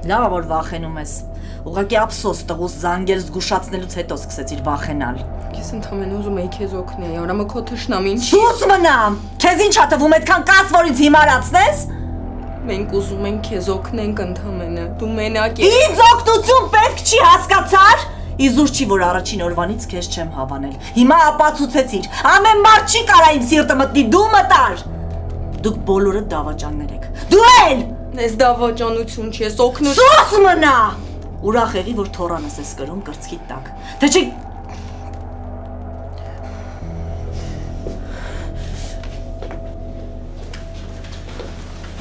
Լավ որ վախենում ես։ Ուղղակի ափսոս տղուս զանգել զգուշացնելուց հետո սկսեցիր վախենալ։ Ես ընդամենը ուզում էի քեզ օգնել, ուրեմն քո թշնամին։ Սուս մնա։ Քեզ ինչ ա թվում այդքան կաց որ ինձ հիմարացնես։ Մենք ուզում ենք քեզ օգնենք ընդամենը։ Դու մենակ ես։ Ինձ օգնություն պետք չի, հասկացար։ Իզուր չի որ առաջին օրվանից քեզ չեմ հավանել։ Հիմա ապացուցեցիր։ Ամեն մարդ չի կարա իմ սիրտը մտնի, դու մտար։ Դուք բոլորը դավաճաններ եք։ Դու էլ։ Ես դավաճանություն չի, ես օգնություն։ Սուս մնա։ Ուրախ եղի որ թորանս ես կրում կրծքի տակ։ Թե չի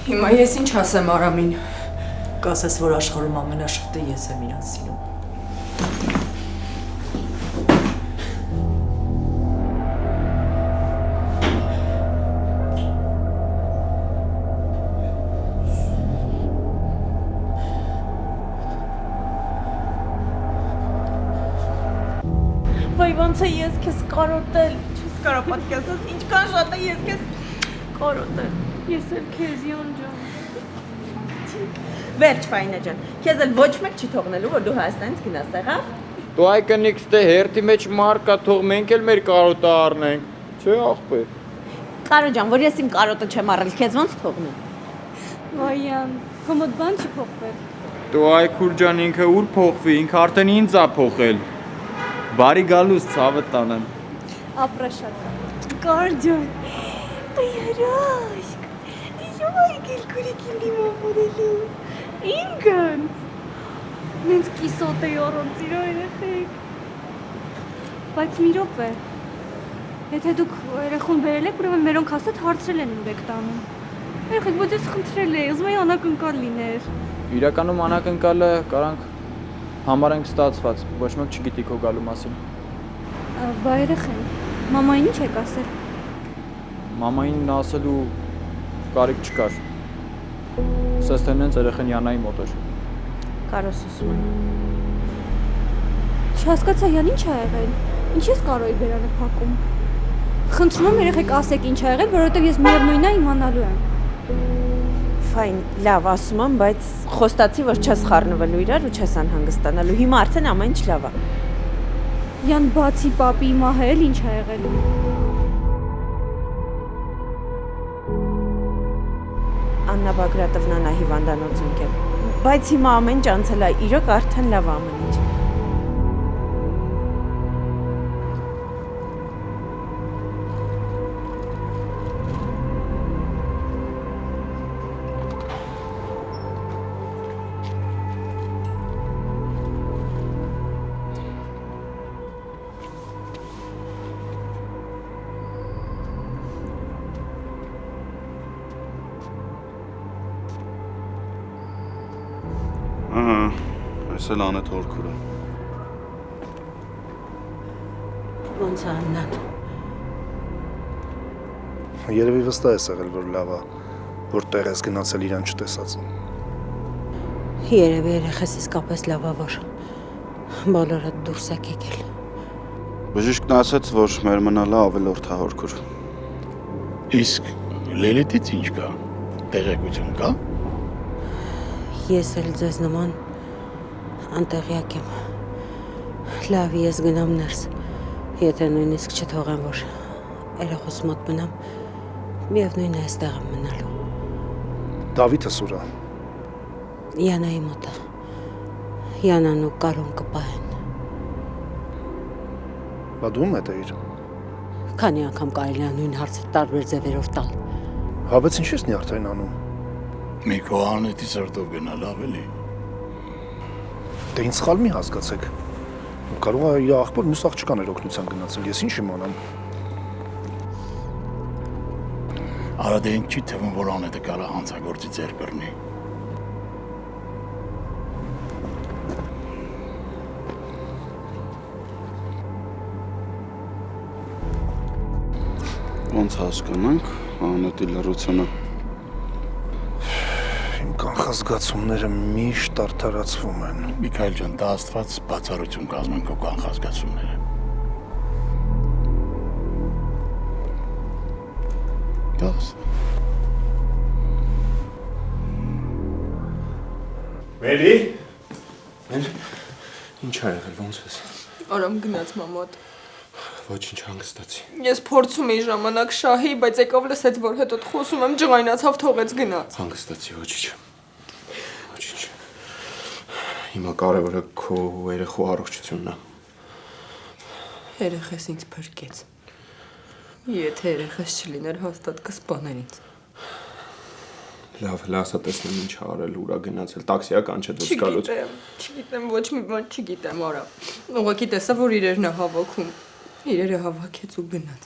Հիմա ես ինչ ասեմ Արամին։ Կասես որ աշխարհում ամենաշղթը ես եմ իրան սիրում։ Վայ ոնց է ես քեզ կարոտել, չես կարա պատկերացնել ինչքան շատ է ես քեզ կարոտել։ Ես էլ քեզ յոնջան։ Վերջ Ֆայնա ջան, քեզ էլ ոչ մեկ չի թողնելու որ դու Հայաստանից գնաս, եղավ։ Դու այ կնիքս թե հերթի մեջ մարկա թող մենք էլ մեր կարոտը առնենք, չէ աղբեր։ Կարո ջան, որ ես իմ կարոտը չեմ առել, քեզ ոնց թողնեմ։ Վայան, հոմոտ բան չի փոխվել։ Դու այ քուր ջան ինքը ուր փոխվի, ինքը արդեն ինձ ա փոխել։ Բարի գալուս ցավը տանեմ։ Ապրա շատ։ Կար ջան։ Այարաշք։ Յո այգել քուրիկին դիմավորելու։ Ինքն։ Մենք կիսոտ է առանց իր երեխեք։ Բայց մի րոպե։ Եթե դուք երեխուն բերել եք, ուրեմն մերոնք ասած հարցրել են ուր եք տանում։ Երեխեք, ոչ ես խնդրել եմ, ուզում եի անակնկալ լիներ։ Իրականում անակնկալը կարանք համարենք ստացված, ոչ մեկ չգիտի քո գալու մասին։ Բա երեխեն, մամային ինչ եք ասել։ Մամային ասելու կարիք չկար։ Ասես թե նենց երեխեն Յանայի մոտ էր։ Կարոս ուսում։ Չհասկացա, Յան ինչ ա եղել։ Ինչ ես կարոյի բերանը փակում։ Խնդրում եմ երեխեք ասեք ինչ ա եղել, որովհետև ես միևնույնն է իմանալու եմ։ Ֆայն, լավ ասում եմ, բայց խոստացի որ չես խառնվելու իրար ու չես անհանգստանալու։ Հիմա արդեն ամեն ինչ լավ է։ Յան բացի պապի մահը էլ ինչ ա եղել։ Աննա Բագրատովնան է հիվանդանոց ընկել։ Բայց հիմա ամեն ինչ անցել է, իրոք արդեն լավ է ամեն ինչ։ Այս էլ անետ հորքուրը։ Ոնց է Աննան։ Երևի վստահ ես եղել, որ լավ է, որ տեղ ես գնացել իրան չտեսած։ Երևի երեխես իսկապես լավ է, որ բոլորը դուրս եք եկել։ Բժիշկն ասաց, որ մեր մնալը ավելորդ է հորքուր։ Իսկ Լելիտից ինչ կա, տեղեկություն կա։ Ես էլ ձեզ նման անտեղյակ եմ։ Լավ, ես գնամ ներս, եթե նույնիսկ չթողեմ, որ երեխուս մոտ մնամ, միևնույն է այստեղ եմ մնալու։ Դավիթը սուրա։ Յանայի մոտ է։ Յանան ու Կարոն կպահեն։ Բա դու մետ էիր։ Քանի անգամ կարելի է նույն հարցը տարբեր ձևերով տալ։ Հա, բայց ինչ ես նյարդային անում։ Մի քո անետի սրտով գնալ ավելի։ Դե ինձ սխալ մի հասկացեք։ Կարող է իր աղբոր մյուս աղջկաներ օգնության գնացել, ես ինչ իմանամ։ Արա դե ինձ չի թվում, որ անետը կարա հանցագործի ձեռ բռնի։ Ոնց հասկանանք անետի լռությունը։ Իմ կանխազգացումները միշտ արդարացվում են։ Միքայել ջան, դա Աստված բացառություն կազմեն քո կանխազգացումները։ Դաս։ Մերի։ Ինչ ա եղել, ոնց ես։ Արամ գնաց մամոտ։ Ոչինչ հանգստացի։ Ես փորձում էի ժամանակ շահի, բայց եկավ լսեց, որ հետո խոսում եմ, ջղայնացավ, թողեց գնաց։ Հանգստացի, ոչինչ։ Ոչինչ։ Հիմա կարևորը քո երեխու առողջությունն է։ Երեխես ինձ փրկեց։ Եթե երեխես չլիներ, հաստատ կսպաներ ինձ։ Լավ, լասա տեսնեմ ինչ ա արել, ուրա գնացել, տաքսիա կանչեց դուրս գալուց։ Չգիտեմ, ոչ մի բան չգիտեմ, արա։ Ուղղակի տեսա, որ իրերն է հավաքում։ Իրերը հավաքեց ու գնաց։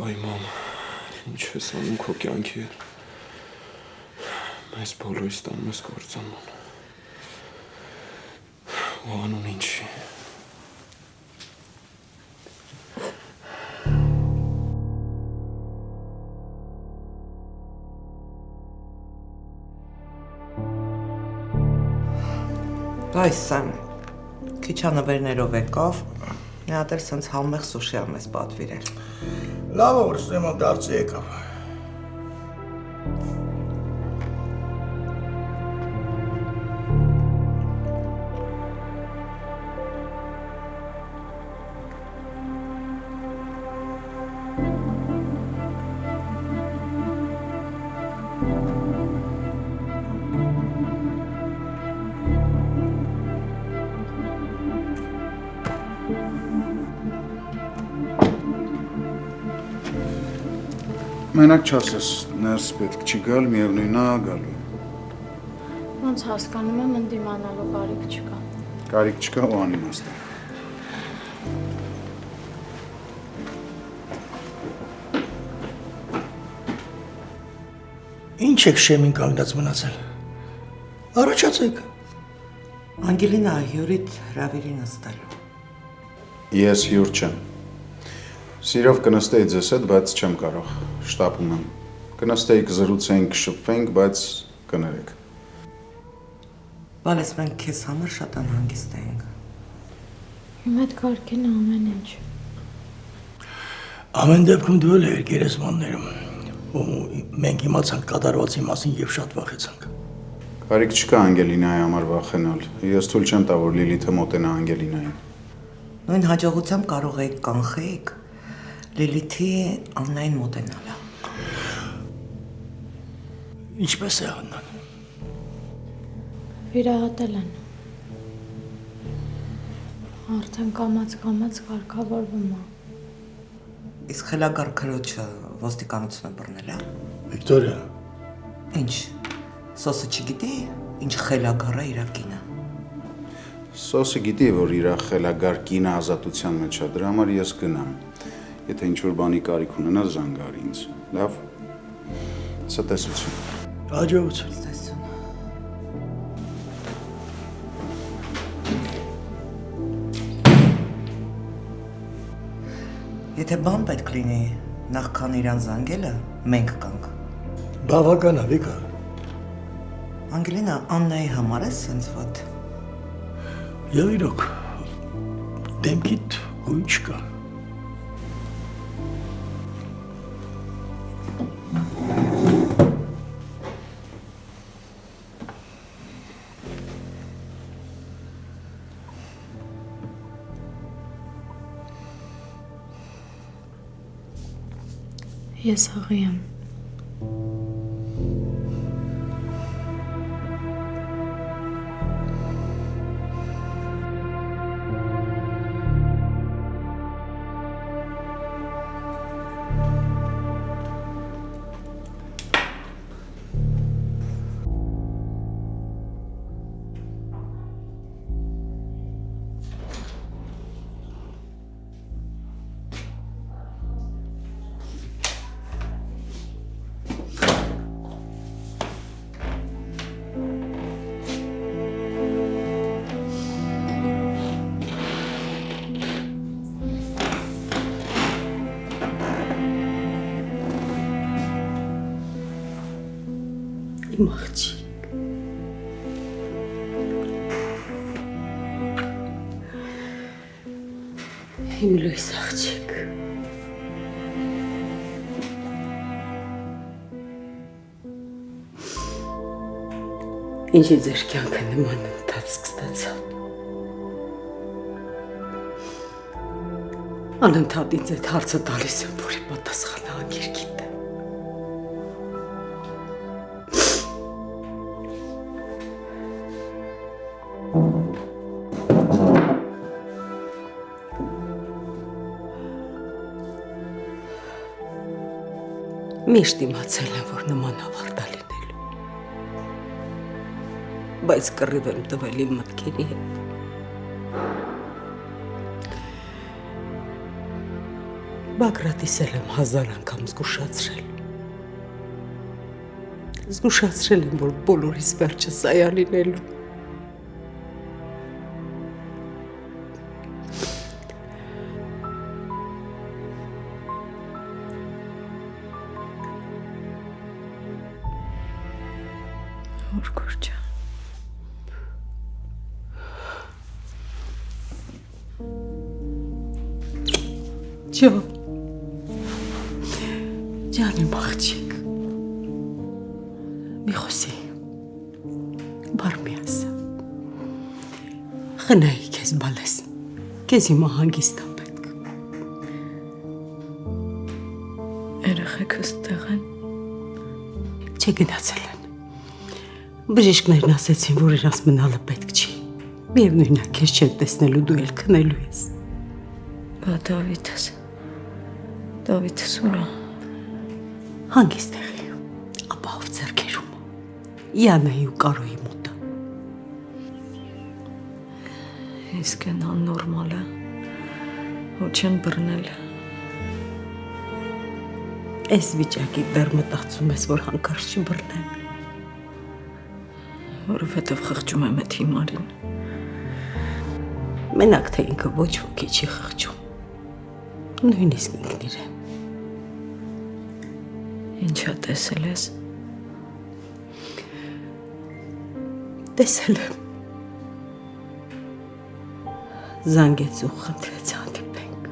Այ մամ, ինչ ես անում քո կյանքի հետ։ Մեզ բոլորիս տանում ես կործանման։ Ու անուն ինչի։ Այս Սեմ, քիչ անվերներով եկավ, մի հատ էլ սենց համեղ սուշի ա մեզ պատվիրել։ Լավ որ Սեմը դարձի եկավ։ Մենակ չասես, ներս պետք չի գալ, միևնույն է գալու։ Ոնց հասկանում եմ, ընդդիմանալու կարիք չկա։ Կարիք չկա ու անիմաստ է։ Ինչ եք շեմին կանգնած մնացել։ Առաջացեք։ Անգելինա հյուրիդ հրավիրին նստելու։ Ես հյուր չեմ։ Սիրով կնստեի ձեզ հետ, բայց չեմ կարող, շտապում եմ։ Կնստեիք, զրուցենք, կշփվենք, բայց կներեք։ Բալես մենք քեզ համար շատ անհանգիստ ենք։ Իմ հետ կարգին ամեն ինչ։ Ամեն դեպքում դու էլ էր գերեզմաններում։ Ու մենք իմացանք կատարվածի մասին եւ շատ վախեցանք։ Կարիք չկա Անգելինայի համար վախենալ։ Ես թույլ չեմ տա, որ Լիլիթը մոտենա Անգելինային։ Նույն հաջողությամբ կարող եք կանխեիք Լիլիթի Աննային մոտենալը։ Ինչպես է Աննան։ Վիրահատել են։ Արդեն կամաց կարգավորվում է։ Իսկ խելագար քրոջը ոստիկանությունը բռնել է։ Վիկտորիա։ Ինչ, սոսը չգիտի, ինչ խելագար է իր կինը։ Սոսը գիտի, որ իր խելագար կինը ազատության մեջ է, դրա համար ես գնամ։ Եթե ինչ-որ բանի կարիք ունենա, զանգար ինձ։ Լավ։ Ցտեսություն։ Հաջողություն։ Եթե բան պետք լինի, նախքան իրան զանգելը, մենք կանք։ Բավական է, Վիկա։ Անգելինա, Աննայի համար է սենց վատ։ Եվ իրոք, դեմքիդ գույն չկա։ Ես հղի եմ։ Իմ աղջիկ։ Իմ լույս աղջիկ։ Ինչի ձեր կյանքը նման ընթացք ստացավ։ Անընդհատ ինձ այդ հարցը տալիս եմ, որի պատասխանը անգիր գիտեմ։ Միշտ իմացել եմ, որ նման ավարտա լինելու, բայց կռիվ եմ տվել իմ մտքերի հետ։ Բագրատիս էլ եմ 1000 անգամ զգուշացրել։ Զգուշացրել եմ, որ բոլորիս վերջը սայա լինելու։ Ուրգուր ջան։ Ջան, ջան իմ աղջիկ, մի խոսի, բար մի ասա, խնայի քեզ բալես, քեզ հիմա հանգիստ ա պետք։ Երեխեքս տեղ են։ Չգնացել են, բժիշկներն ասեցին, որ իրաց մնալը պետք չի, միևնույն է քեզ չեն տեսնելու, դու էլ քնելու ես։ Բա Դավիթս ուր է։ Հանգիստ եղի, ապահով ձեռքերում, Յանայի ու Կարոյի մոտը։ Իսկ են աննորմալ է, ու չեն բռնել։ Այս վիճակի դեռ մտածում ես, որ հանկարծ չբռնեն։ Որովհետև խղճում եմ այդ հիմարին։ Մենակ թե ինքը ոչ ոքի չի խղճում, նույնիսկ ինքն իրեն։ Ինչա տեսել ես։ Տեսել եմ։ Զանգեց ու խնդրեց հանդիպենք։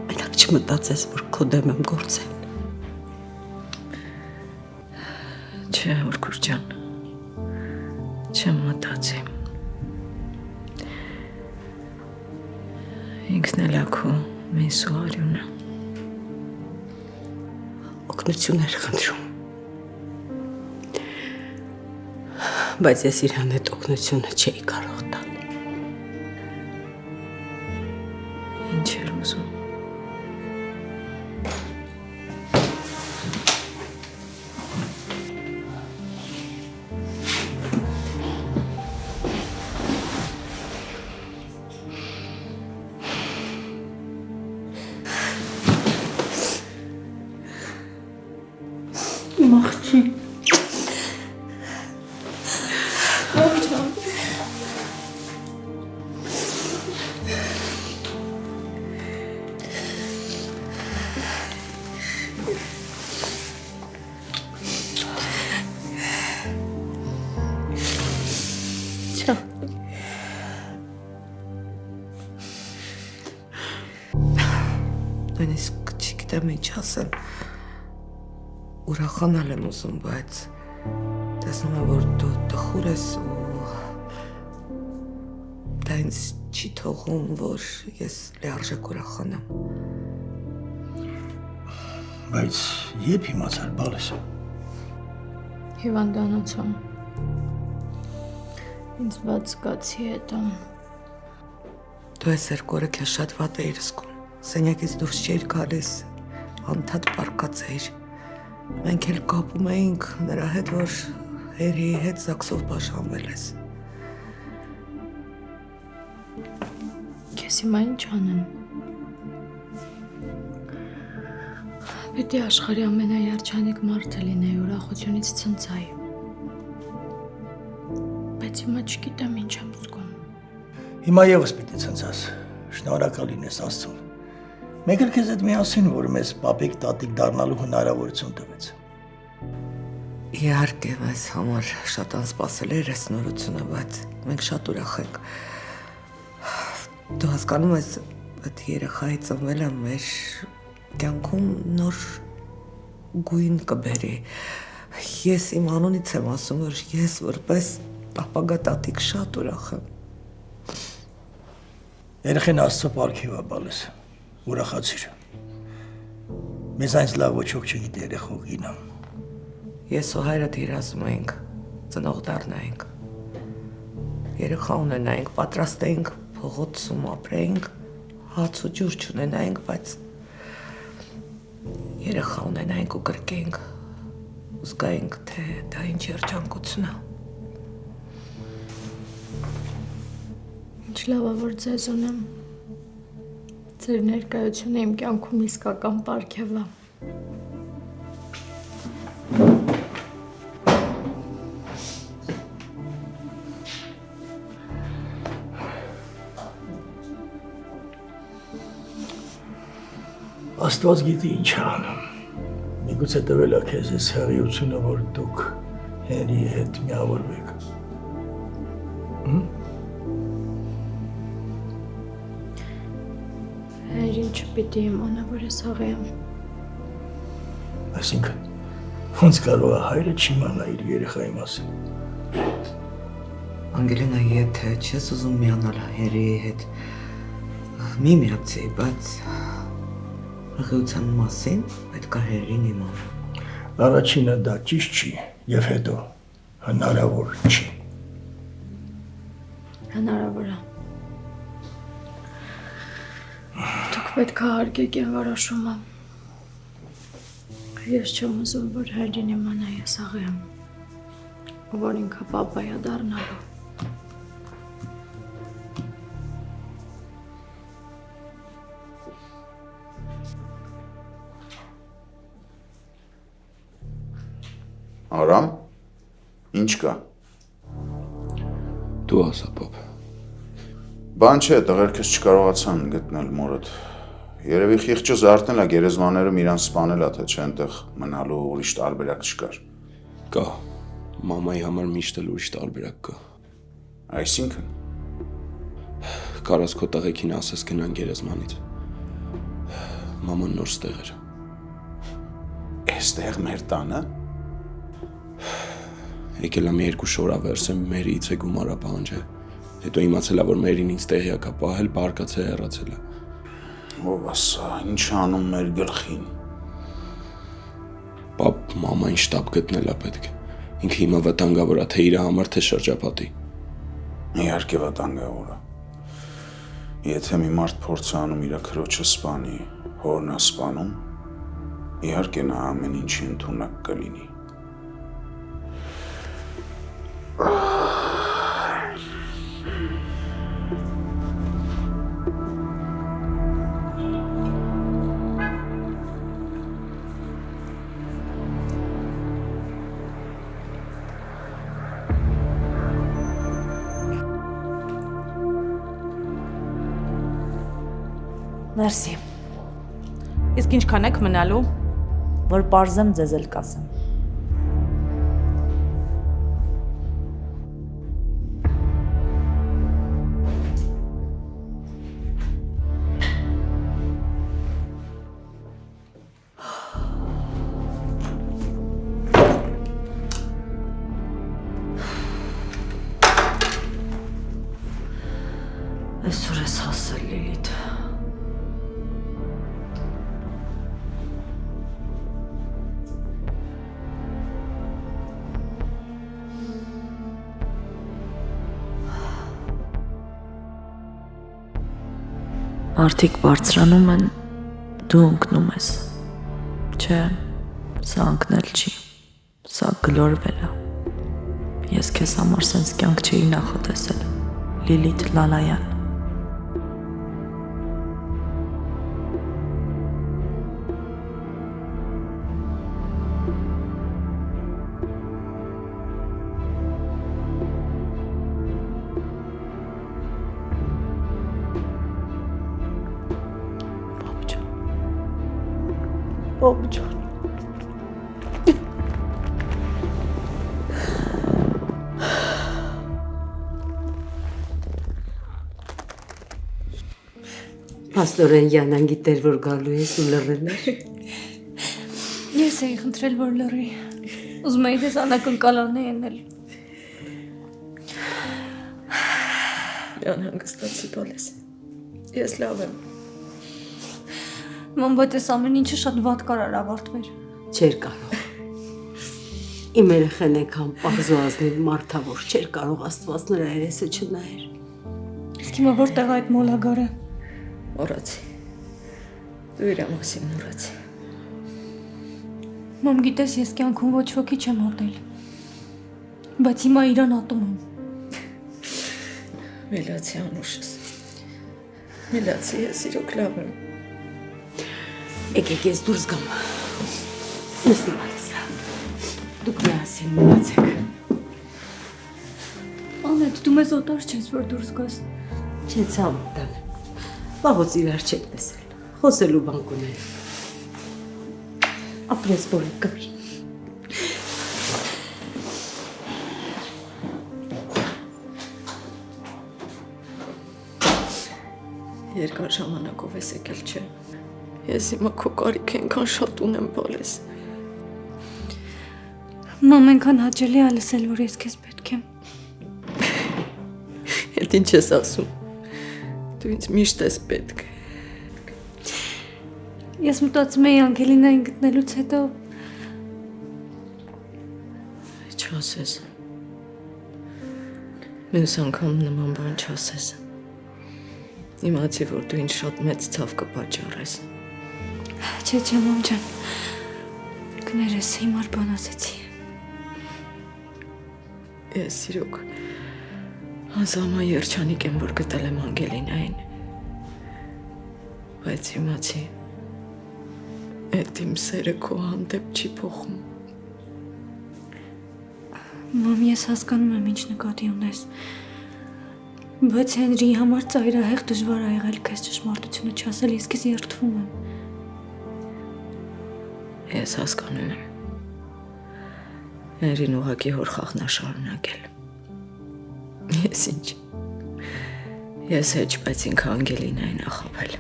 Մենակ չմտածես, որ քո դեմ եմ գործել։ Չէ, Ուրգուր ջան, չեմ մտածի։ Ինքն էլ ակո միս ու արյունը։ Օգնություն էր խնդրում։ Բայց ես իրան այդ օգնությունը չէի կարող տալ։ Ինչ էր ուզում։ Իմ աղջիկ։ Նույնիսկ չգիտեմ ինչ ասեմ։ Ուրախանալ եմ ուզում, բայց տեսնում եմ, որ դու տխուր ես ու դա ինձ չի թողում, որ ես լիարժեք ուրախանամ։ Բայց երբ իմացար բալես։ Հիվանդանոցում։ Ինձ ված զգացի հետո։ Դու այս երկու օրը քեզ շատ վատ էիր զգում։ Սենյակից դուրս չէիր գալիս, անդադ պառկած էիր։ Մենք էլ կապում էինք նրա հետ, որ Հերիի հետ զաքսով բաժանվել ես։ Քեզ հիմա ինչ անեմ։ Պետք է աշխարհի ամենաերջանիկ մարդը լինեի, ուրախությունից ցնցայի։ Բայց հիմա չգիտեմ ինչ եմ զգում։ Հիմա եւս պիտի ցնցաս։ Շնորհակալ լինես Աստծուն։ Մեկ էլ քեզ հետ միասին, որ մեզ պապիկ տատիկ դառնալու հնարավորություն տվեց։ Իհարկե, մեզ համար շատ անսպասելի էր այս նորությունը, բայց մենք շատ ուրախ ենք։ Դու հասկանում ես, այդ երեխայի ծնվելը մեր կյանքում նոր գույն կբերի։ Ես իմ անունից եմ ասում, որ ես որպես ապագա տատիկ շատ ուրախ եմ։ Երեխեն Աստծո պարգև է բալես։ Ուրախացիր։ Մեզ այնց լավ ոչոք չգիտի երեխու գինը։ Ես ու հայրդ երազում էինք, ծնող դառնայինք։ Երեխա ունենայինք, պատրաստ էինք փողոցում ապրեինք, հաց ու ջուր չունենայինք, բայց երեխա ունենայինք ու կրկեինք, ու զգայինք, թե դա ինչ երջանկություն է։ Ինչ լավ է, որ ձեզ ունեմ։ Ձեր ներկայությունը իմ կյանքում իսկական պարգև է։ Աստված գիտի ինչ է անում։ Միգուցե տվել է քեզ այս հեղիությունը, որ դուք Հենրիի հետ միավորվեք։ Հենրին չպիտի իմանա, որ ես աղի եմ։ Այսինքն, ոնց կարող է հայրը չիմանա իր երեխայի մասին։ Անգելինա, եթե չես ուզում միանալ Հենրիի հետ, մի միացի, բայց հղիության մասին պետք է Հենրին իմանա։ Առաջինը դա ճիշտ չի, եւ հետո հնարավոր չի։ Հնարավոր է։ Դուք պետք է հարգեք իմ որոշումը։ Ես չեմ ուզում, որ Հենրին իմանա ես աղի եմ, ու որ ինքը պապայա դառնալու։ Արամ, ինչ կա։ Դու ասա, պապ։ Բան չէ, տղերքս չկարողացան գտնել մորդ։ Երևի խիղճը զարթնել է գերեզմաներում իրան սպանել է, թե չէ այնտեղ մնալու ուրիշ տարբերակ չկար։ Կա։ Մամայի համար միշտ էլ ուրիշ տարբերակ կա։ Այսինքն։ Կարաս քո տղեկին ասես գնան գերեզմանից։ Մաման նոր ստեղ էր։ Էստեղ մեր տանը։ Եկել է մի երկու շորավերս եմ մերից է գումարա պահանջել։ Հետո իմացել է, որ մերին ինձ տեղյակ է պահել, բարկացել հեռացել է։ Ով ասա, ինչ անում մեր գլխին։ Պապ, մամային շտապ գտնել է պետք։ Ինքը հիմա վտանգավոր է, թե իր համար, թե շրջապատի։ Իհարկե վտանգավոր է։ Եթե մի մարդ փորձ է անում իր քրոջը սպանի, հորն է սպանում, իհարկե նա ամեն ինչի ընդունակ կլինի։ Մերսի, Իսկ ինչքան եք մնալու։ որ պարզեմ ձեզ էլ կասեմ։ Այսօր ես հասել Լիլիթ։ Մարդիկ բարձրանում են, դու ընկնում ես։ Չէ, սա ընկնել չի, սա գլորվել է։ Ես քեզ համար սենց կյանք չէի նախատեսել, Լիլիթ Լալայան։ Բոբջան։ Պաստորեն Յանան գիտեր, որ գալու ես ու լռել էր։ Ես էի խնդրել, որ լռի։ Ուզում էի դες անակնկալան էնել։ Անհանգստացի բալես։ Ես լավ եմ։ Ման բայց այս ամեն ինչը շատ վատ կարար ավարտվեր։ Չէր կարող։ Իմ երեխեն եկան պաղզոազնիվ մարդավոր, չէր կարող Աստված նրա երեսը չնայեր։ Իսկ հիմա որտեղ է այդ մոլագարը։ Մոռացի։ Դու իր մասին մոռացի։ Մամ գիտես ես կյանքում ոչ ոքի չեմ հոտել։ Բայց հիմա իրան ատում եմ։ Մելացի անուշս։ Մելացի ես իրոք լավ եմ։ Եկեք ես դուրս գամ։ Նստի բալես։ Դուք միասին մնացեք։ Անետ, դու մեզ օտար չես, որ դուրս գաս։ Չէ ցավտան։ Վաղուց իրար չեք տեսել։ Խոսելու բան կուներ։ Ապրես բոլը կվի։ Երկար ժամանակով ես եկել չէ։ Ես հիմա քո կարիք ենքան շատ ունեմ բալես։ Մամ այնքան հաճելի է լսել, որ ես քեզ պետք եմ։ Էդ ինչ ես ասում։ Դու ինձ միշտ ես պետք։ Ես մտածում էի Անգելինային գտնելուց հետո Չասես։ Մյուս անգամ նման բան չասես։ Իմացի, որ դու ինձ շատ մեծ ցավ կպատճառես։ Չէ, մամ ջան։ Կներես, հիմար բան ասեցի։ Ես իրոք անզամա երջանիկ եմ, որ գտել եմ Անգելինային։ Բայց իմացի, այդ իմ սերը քո հանդեպ չի փոխում։ Մամ, ես հասկանում եմ ինչ նկատի ունես։ Բայց Հենրիի համար ծայրահեղ դժվար է եղել քեզ ճշմարտությունը չասել, ես քեզ երդվում եմ։ Ես հասկանում եմ։ Հենրին ուղղակի հոր խաղն է շարունակել։ Ես ինչ։ Ես հեչ, բայց ինքը Անգելինային է խաբել։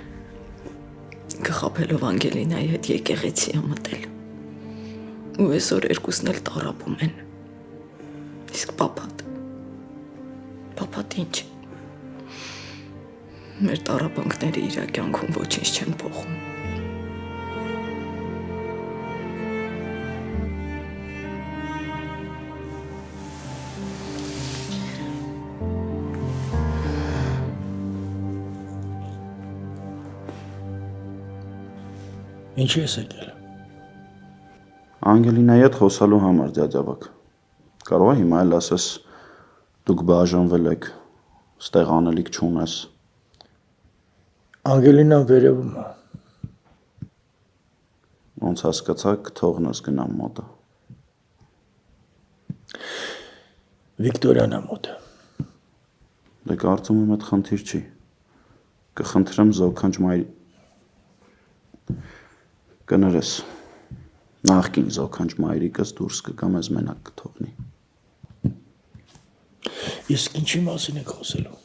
Կխաբելով Անգելինայի հետ եկեղեցի է մտել։ Ու այսօր երկուսն էլ տառապում են։ Իսկ պապատ ինչ։ Մեր տառապանքները իր կյանքում ոչինչ չեն փոխում։ Ինչի ես եկել։ Անգելինայի հետ խոսալու համար, ջաջավակ։ Կարող է հիմա էլ ասես դուք բաժանվել եք, ստեղ անելիք չունես։ Անգելինան վերևում է։ Ոնց հասկացաք, թողնես գնամ մոտը։ Վիկտորյանա մոտ։ Դե կարծում եմ այդ խնդիր չի։ Կխնդրեմ զոքանչ մայր կներես։ Նախքին զոքանչ մայրիկս դուրս կգա մեզ մենակ կթողնի։ Իսկ ինչի մասին եք խոսելու։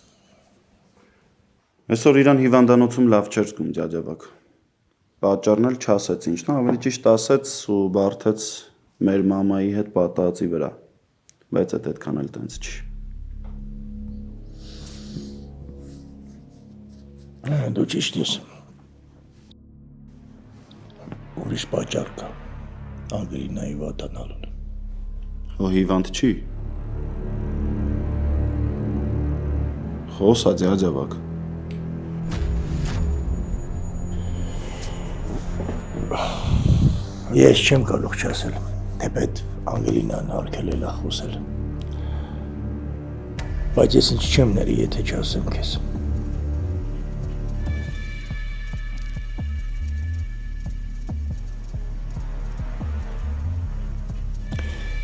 Այսօր իրան հիվանդանոցում լավ չէր զգում ջաջավակ։ Պատճառն էլ չասեց ինչն է, ավելի ճիշտ ասեց ու բարթեց մեր մամայի հետ պատահածի վրա։ Բայց այդքան էլ տենց չի։ Դու ճիշտ ես։ Ուրիշ պատճառ կա Անգելինայի վատանալուն։ Հո հիվանդ չի։ Խոսա ջաջավակ։ Ես չեմ կարող չասել, թեպետ Անգելինան հարկել է խոսել։ Բայց ես ինչ չեմ ների, եթե չասեմ քեզ։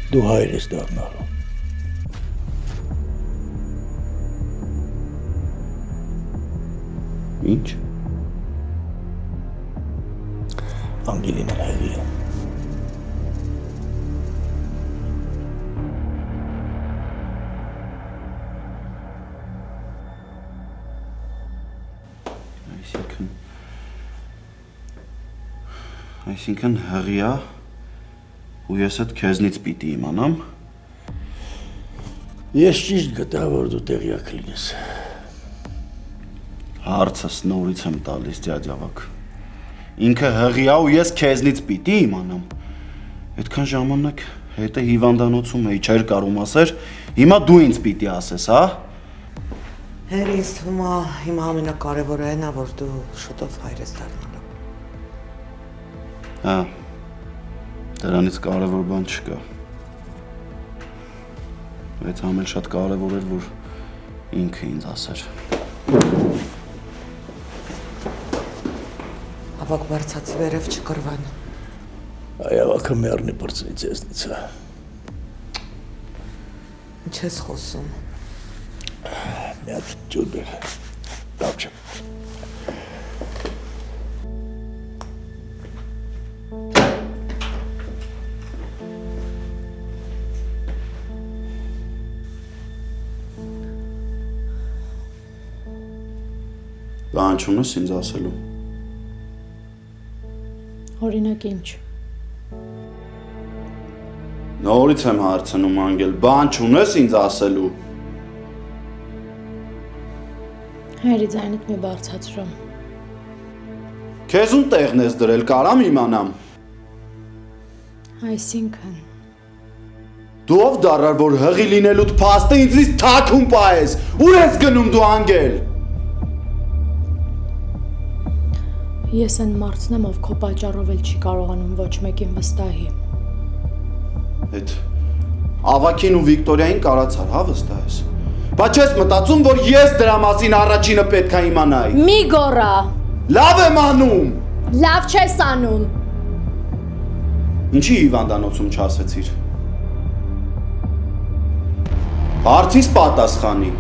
Դու հայր ես դառնալու։ Ինչ։ Անգելինան հայրի է։ Այսինքն հղիա, ու ես այդ քեզնից պիտի իմանամ։ Ես ճիշտ գտա, որ դու տեղյակ լինես։ Հարցս նորից եմ տալիս, դյաջավակ։ Ինքը հղիա ու ես քեզնից պիտի իմանամ։ Այդքան ժամանակ հետը հիվանդանոցում էի, չէր կարում ասեր, հիմա դու ինձ պիտի ասես, հա։ Հեր ինձ թվում է հիմա ամենակարևորը այն է, որ դու շուտով հայր ես դառնալու։ Հա։ Դրանից կարևոր բան չկա։ Բայց ամեն շատ կարևոր էր, որ ինքը ինձ ասեր։ Ավակ բարձացի վերև չկրվան։ Այավակը մեռնի պրծնի ձեզնից, հա։ Ինչ ես խոսում։ Մի հատ ջուր բեր, լավ չէ։ Բան չունես ինձ ասելու։ Օրինակ ինչ։ Նորից եմ հարցնում անգել, բան չունես ինձ ասելու։ Հերի ձայնդ մի բարձացրում։ Քեզ ում տեղն ես դրել, կարամ իմանամ։ Այսինքն։ Դու ով դառար, որ հղի լինելուդ փաստը ինձից թաքուն պահես։ Ուր ես գնում դու անգել։ Ես այն մարդն եմ, ով քո պատճառով էլ չի կարողանում ոչ մեկին վստահի։ Այդ Ավակին ու Վիկտորիային կարացար, հա վստահես։ Բայց չես մտածում, որ ես դրա մասին առաջինը պետք է իմանայի։ Մի գոռա։ Լավ եմ անում։ Լավ չես անում։ Ինչի հիվանդանոցում չասեցիր։ Հարցիս պատասխանի։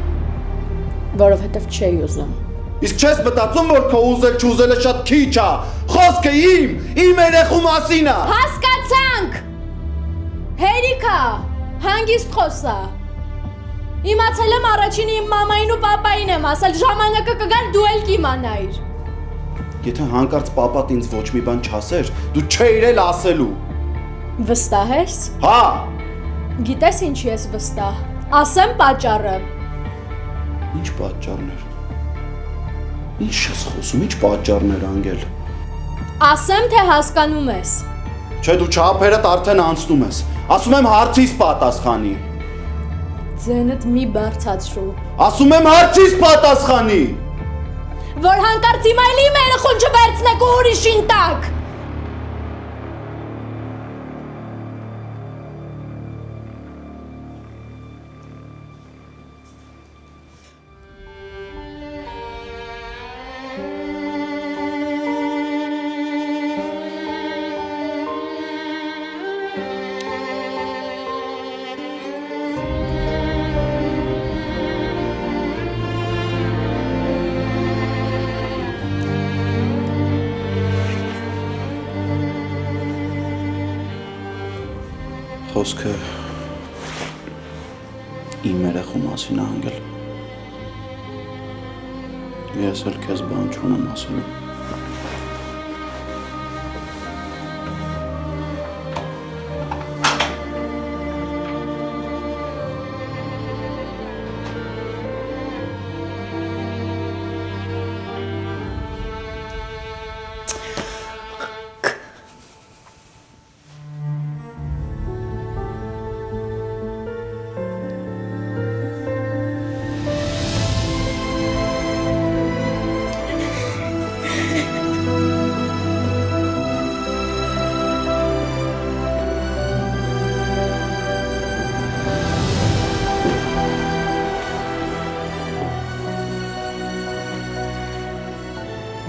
Որովհետև չէի ուզում։ Իսկ չես մտածում, որ քո ուզել չուզելը շատ քիչ է։ Խոսքը իմ երեխու մասին է։ Հասկացանք։ Հերիքա, հանգիստ խոսա։ Իմացել եմ առաջինը իմ մամային ու պապային եմ ասել, ժամանակը կգար դու էլ կիմանայիր։ Եթե հանկարծ պապատ ինձ ոչ մի բան չասեր, դու չէիր էլ ասելու։ Վստահ ես։ Հա։ Գիտես ինչի ես վստահ։ Ասեմ պատճառը։ Ինչ պատճառներ։ Ինչ ես խոսում, ինչ պատճառներ անգել։ Ասեմ, թե հասկանում ես։ Չէ, դու չափերդ արդեն անցնում ես։ Ասում եմ հարցիս պատասխանի։ Ձենդ մի բարձացրու։ Ասում եմ հարցիս պատասխանի։ Որ հանկարծ հիմա էլ իմ երեխուն չվերցնեք ու ուրիշին տակ։ Խոսքը իմ երեխու մասին է անգել։ Ես էլ քեզ բան չունեմ ասելու։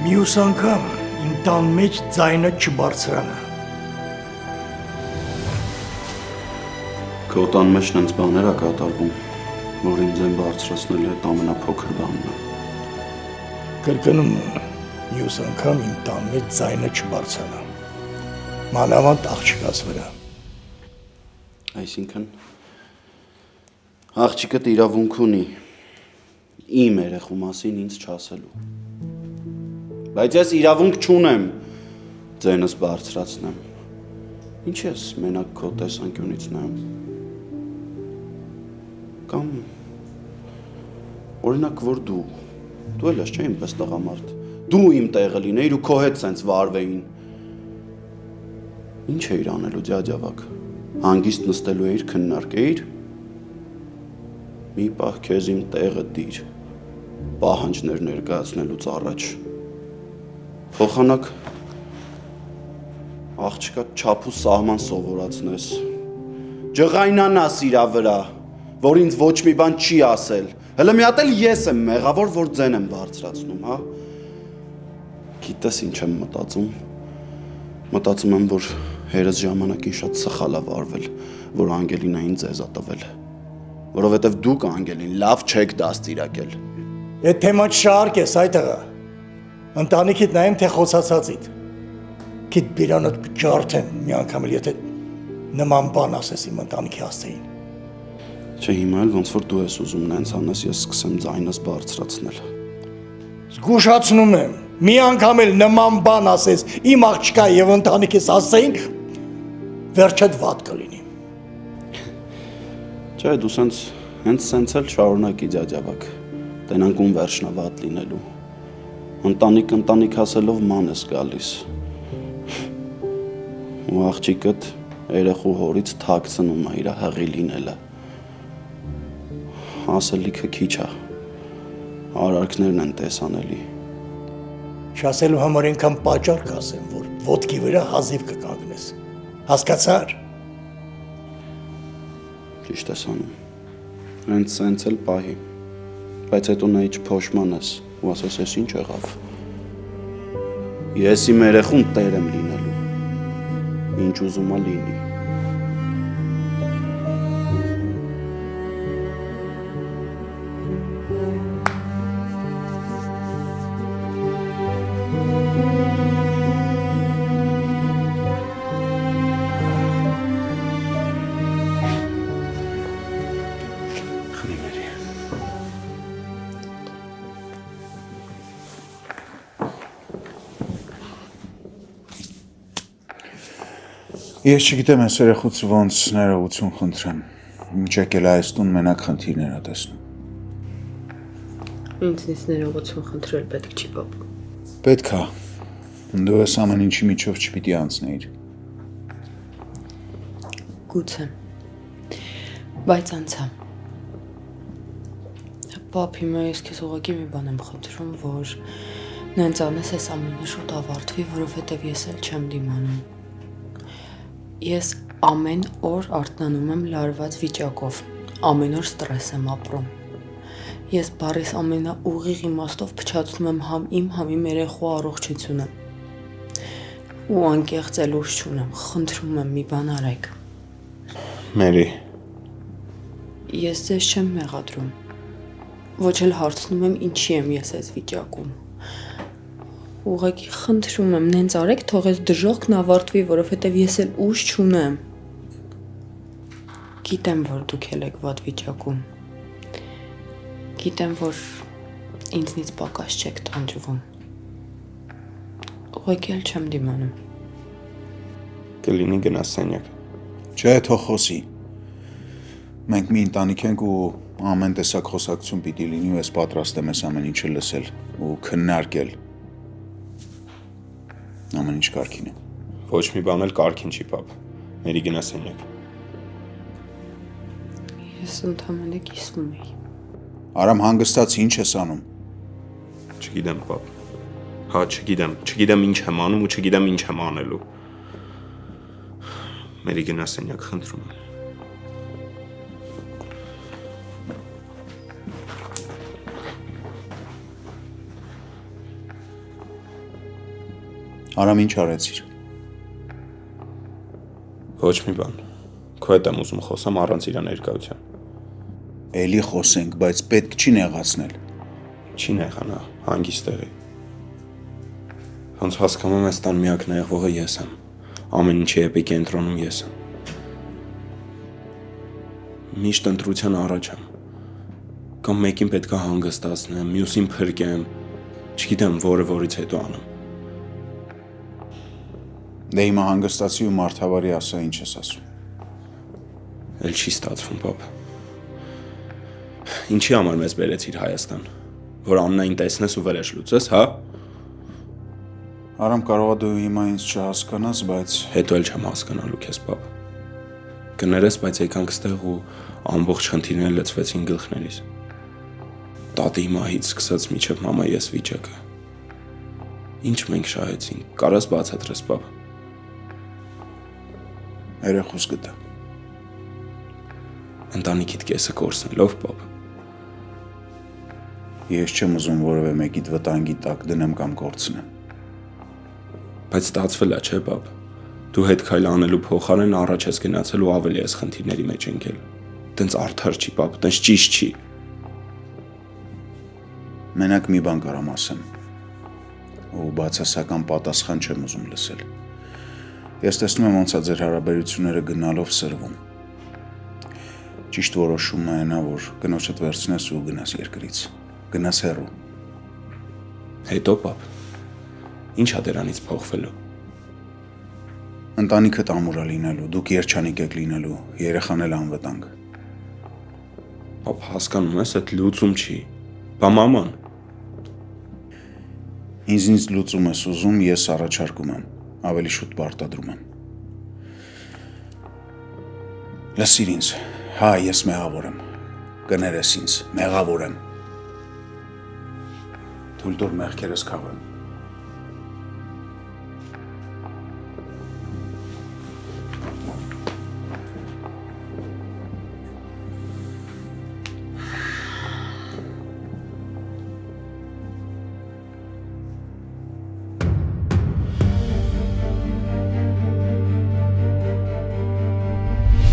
Մյուս անգամ իմ տան մեջ ձայնը չբարձրանա։ Քո տան մեջ նենց բաներ է կատարվում, որ ինձ են բարձրացնել այդ ամենափոքր բանն է։ Կրկնում եմ, մյուս անգամ իմ տան մեջ ձայնը չբարձրանա։ Մանավանդ աղջկաս վրա։ Այսինքն աղջիկդ իրավունք ունի իմ երեխու մասին ինձ չասելու։ Բայց ես իրավունք չունեմ ձենս բարձրացնեմ։ Ինչ ես մենակ քո տեսանկյունից նայում։ Կամ օրինակ որ դու էլ ես չէ ինպես տղամարդ։ Դու իմ տեղը լինեիր ու քո հետ սենց վարվեին։ Ինչ էիր անելու ջաջավակ։ Հանգիստ նստելու էիր, քննարկեիր։ Մի պահ քեզ իմ տեղը դիր։ Պահանջներ ներկայացնելուց առաջ։ Փոխանակ աղջկա չափու սահման սովորացնես։ Ջղայնանաս իրա վրա, որ ինձ ոչ մի բան չի ասել։ Հələ մի հատ էլ ես եմ մեղավոր, որ ձեն եմ բարձրացնում, հա։ Գիտես ինչ եմ մտածում։ Մտածում եմ, որ հերս ժամանակին շատ սխալ է վարվել, որ Անգելինային ձեզ ա տվել։ Որովհետև դուք Անգելին լավ չեք դաստիարակել։ Այդ թեման չշարքես, այ տղա։ Ընտանիքիդ նայեմ, թե խոսացածիդ։ Քիդ բիրանոտ կջարդեմ մի անգամ էլ, եթե նման բան ասես իմ ընտանիքի հասցեին։ Չէ, հիմա էլ ոնց որ դու ես ուզում նենց անես, ես սկսեմ ձայնս բարձրացնել։ Զգուշացնում եմ, մի անգամ էլ նման բան ասես իմ աղջկա եւ ընտանիքիս հասցեին, վերջդ վատ կլինի։ Չէ, դու հենց սենց էլ շարունակի ջաջավակ, տենանք ում վերջնա վատ լինելու, ընտանիք ասելով ման ես գալիս, ու աղջիկըտ երեխու հորից թաքցնում է իրա հղի լինելը, ասելիքը քիչ է, արարքներն են տեսանելի։ Չասելու համար ենքան պաճար կասեմ, որ ոտքի վրա հազիվ կկանգնես, հասկացար։ Ճիշտ ես անում, հենց սենց էլ պահի, բայց հետո նա իչ փոշմանես ու ասես ես ինչ եղավ, ես իմ երեխուն տեր եմ լինելու, ինչ ուզում ա լինի։ Ես չգիտեմ այս երեխուց ոնց ներողություն խնդրեմ, ինչ եկել այս տուն մենակ խնդիրներ ա տեսնում։ Ինձնից ներողություն խնդրել պետք չի պապ։ Պետք է, դու ես ամեն ինչի միջով չպիտի անցնեիր։ Գուցե, բայց անցա։ Պապ, հիմա ես քեզ ուղղակի մի բան եմ խնդրում, որ նենց անես այս ամենը շուտ ավարտվի, որովհետև ես էլ չեմ դիմանում։ Ես ամեն օր արթնանում եմ լարված վիճակով, ամեն օր ստրես եմ ապրում։ Ես բարիս ամենաուղիղ իմաստով փչացնում եմ համ իմ երեխու առողջությունը։ Ու անկեղծ էլ ուժ չունեմ, խնդրում եմ մի բան արեք։ Մերի։ Ես ձեզ չեմ մեղադրում, ոչ էլ հարցնում եմ ինչի եմ ես այս վիճակում։ Ուղղակի խնդրում եմ, նենց արեք, թող այս դժոխքն ավարտվի, որովհետև ես էլ ուժ չունեմ։ Գիտեմ, որ դուք էլ եք վատ վիճակում։ Գիտեմ, որ ինձնից պակաս չեք տանջվում։ Ուղղակի էլ չեմ դիմանում։ Կլինի գնաս սենյակ։ Չէ, թող խոսի։ Մենք մի ընտանիք ենք ու ամեն տեսակ խոսակցություն պիտի լինի ու ես պատրաստ եմ ես ամեն ինչը լսել ու քննարկել։ Ամեն ինչ կարգին է։ Ոչ մի բան էլ կարգին չի, պապ։ Մերի գնա սենյակ։ Ես ընդհանրապես կիսվում էի։ Արամ հանգստաց ինչ ես անում։ Չգիտեմ, պապ։ Հա, չգիտեմ ինչ եմ անում ու չգիտեմ ինչ եմ անելու։ Մերի գնա սենյակ, խնդրում եմ։ Արամ ինչ արեցիր։ Ոչ մի բան։ Քո հետ եմ ուզում խոսամ առանց իր ներկայության։ Էլի խոսենք, բայց պետք չի նեղացնել։ Չի նեղանա, հանգիստ եղի։ Ոնց հասկանում եմ, այս տան միակ նեղվողը ես եմ։ Ամեն ինչի էպիկենտրոնում ես եմ։ Միշտ ընտրության առաջ եմ։ Կամ մեկին պետք է հանգստացնեմ, մյուսին փրկեմ, չգիտեմ որը որից հետո անեմ։ Դե հիմա հանգստացի ու մարդավարի ասա ինչ ես ասում։ Էլ չի ստացվում, պապ։ Ինչի համար մեզ բերեցիր Հայաստան, որ Աննային տեսնես ու վրեժ լուծես, հա։ Արամ կարողա դու հիմա ինձ չհասկանաս, բայց Հետո էլ չեմ հասկանալու քեզ, պապ։ Կներես, բայց եկանք ստեղ ու ամբողջ խնդիրները լցվեցին գլխներիս։ Տատի մահից սկսած միջև մամա ես վիճակը։ Ինչ մենք շահեցինք, կարաս բացատրես, պապ։ երեխուս գտա։ Ընտանիքիդ կեսը կորցնելով, պապ։ Ես չեմ ուզում որևէ մեկիդ վտանգի տակ դնեմ կամ կորցնեմ։ Բայց ստացվել է, չէ, պապ։ Դու հետ քայլ անելու փոխարեն առաջ ես գնացել ու ավելի ես խնդիրների մեջ ընկել։ Տենց արդար չի, պապ, տենց ճիշտ չի։ Մենակ մի բան կարամ ասեմ։ Ու բացասական պատասխան չեմ ուզում լսել։ Ես տեսնում եմ ոնց է ձեր հարաբերությունները գնալով սրվում։ Ճիշտ որոշումն է նա, որ կնոջդ վերցնես ու գնաս երկրից։ Գնաս հեռու։ Հետո, պապ։ Ինչ է դրանից փոխվելու։ Ընտանիքդ ամուր է լինելու, դուք երջանիկ եք լինելու, երեխան էլ անվտանգ։ Պապ, հասկանում ես, այդ լուծում չի։ Բա մաման։ Ինձ լուծում ես ուզում, ես առաջարկում եմ, ավելի շուտ պարտադրում եմ։ Լսիր ինձ, հա, ես մեղավոր եմ, կներես ինձ, մեղավոր եմ։ Թույլ տուր մեղքերս քաղեմ։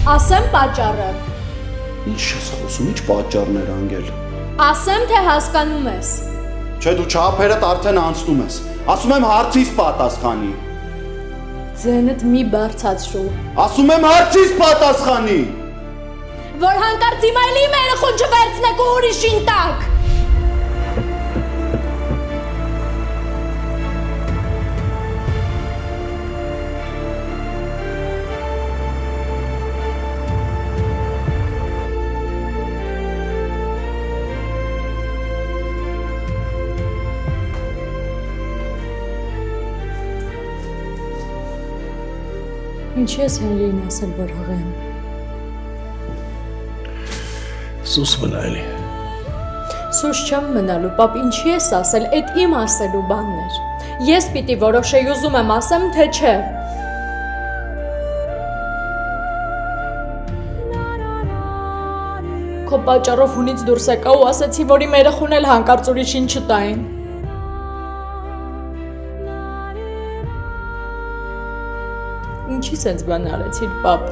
Ասեմ պատճառը։ Ինչ ես խոսում, ինչ պատճառներ անգել։ Ասեմ, թե հասկանում ես։ Չէ, դու չափերդ արդեն անցնում ես։ Ասում եմ հարցիս պատասխանի։ Ձենդ մի բարձացրու։ Ասում եմ հարցիս պատասխանի։ Որ հանկարծ հիմա էլի իմ երեխուն չվերցնեք ու ուրիշին տակ։ Ինչի ես Հենրիին ասել, որ հղեմ։ Սուս մնա էլի։ Սուս չեմ մնալու, պապ, ինչի ես ասել, էդ իմ ասելու բանն էր։ Ես պիտի որոշեի, ուզում եմ ասեմ, թե չէ։ Քո պատճառով հունից դուրս եկա ու ասեցի, որ իմ երեխուն էլ հանկարծ ուրիշին չտային։ Ինչի սենց բան արեցիր, պապ։